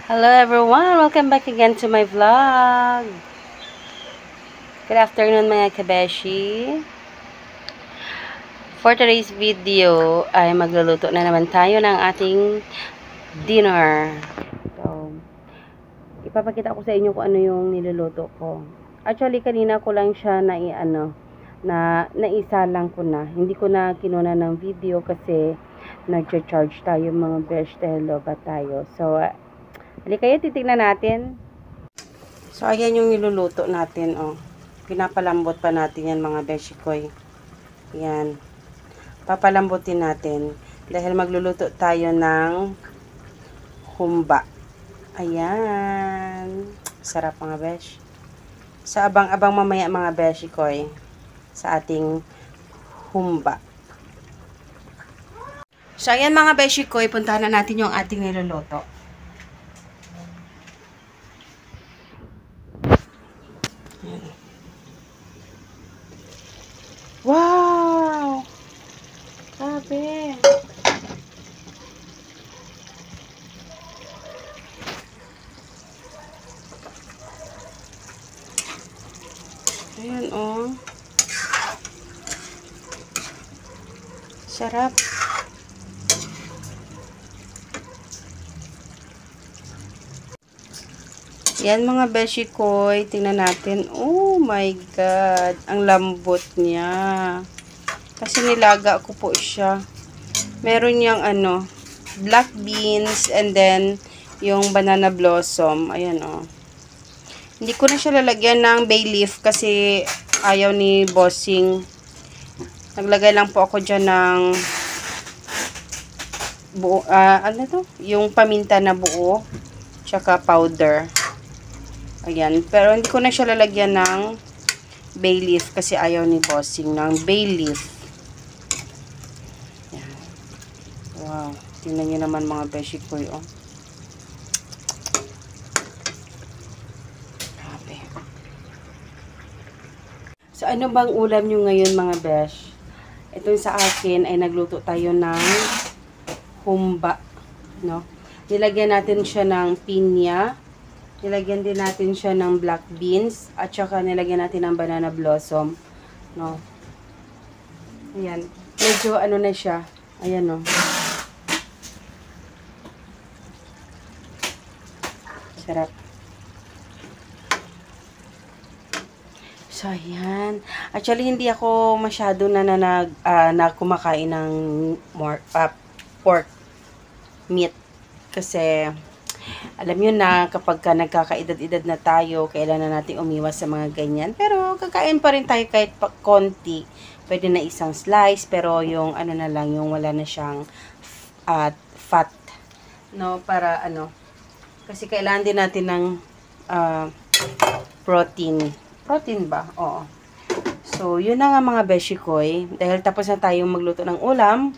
Hello everyone! Welcome back again to my vlog. Good afternoon mga kabeshi. For today's video ay magluluto na naman tayo ng ating dinner. So, ipapakita ko sa inyo kung ano yung niluluto ko. Actually, kanina ko lang siya naisa lang ko na. Hindi ko na kinuna ng video kasi nag-charge tayo mga besh dahil loba tayo. So, hali kayo, titignan natin. So, ayan yung niluluto natin, oh. Pinapalambot pa natin yan, mga beshikoy. Ayan. Papalambutin natin. Dahil magluluto tayo ng humba. Ayan. Sarap, mga besh. Sa abang-abang mamaya, mga beshikoy, sa ating humba. So, ayan, mga beshikoy, puntahan na natin yung ating niluluto. Wow! Grabe! Ayan, oh. Sarap. Yan, mga beshikoy. Tingnan natin. Oh my God. Ang lambot niya. Kasi nilaga ko po siya. Meron niyang black beans and then yung banana blossom. Ayan, oh. Hindi ko na siya lalagyan ng bay leaf kasi ayaw ni bossing. Naglagay lang po ako dyan ng buo, yung paminta na buo. Tsaka powder. Ayan. Pero hindi ko na siya lalagyan ng bay leaf kasi ayaw ni bossing ng bay leaf. Ayan. Wow. Tingnan nyo naman mga beshikoy, oh. Grabe. So, ano bang ulam nyo ngayon, mga besh? Ito sa akin ay nagluto tayo ng humba. No? Nilagyan natin siya ng pinya. Nilagyan din natin siya ng black beans. At saka nilagyan natin ng banana blossom. No? Ayan. Medyo na siya. Ayan, no. Sarap. So, ayan. Actually, hindi ako masyado na kumakain ng pork meat. Kasi alam nyo na, kapag nagkakaedad-edad na tayo, kailangan na natin umiwas sa mga ganyan. Pero, kakain pa rin tayo kahit konti. Pwede na isang slice, pero yung na lang, yung wala na siyang fat. No, para kasi kailangan din natin ng protein. Protein ba? Oo. So, yun na nga mga beshikoy. Dahil tapos na tayong magluto ng ulam,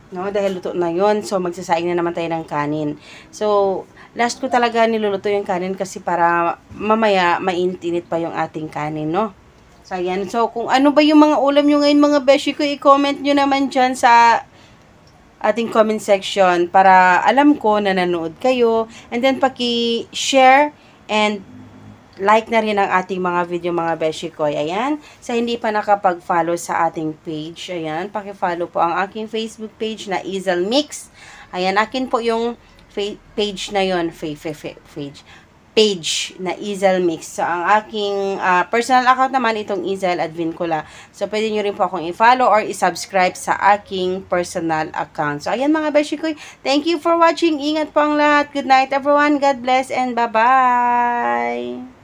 no, dahil luto na yun, so magsasaing na naman tayo ng kanin. So, last ko talaga niluluto yung kanin kasi para mamaya mainit-init pa yung ating kanin, no? So, ayan. So, kung ano ba yung mga ulam nyo ngayon, mga beshi ko, i-comment nyo naman dyan sa ating comment section para alam ko na nanood kayo. And then, paki-share and like na rin ang ating mga video, mga beshikoy. Ayan. Sa hindi pa nakapag-follow sa ating page, ayan, paki-follow po ang aking Facebook page na Izel Mix. Ayan, akin po yung page na yon, page na Izel Mix. So, ang aking personal account naman, itong Izel Advincula. So, pwede nyo rin po akong i-follow or i-subscribe sa aking personal account. So, ayan mga beshikoy. Thank you for watching. Ingat po ang lahat. Good night everyone. God bless and bye-bye.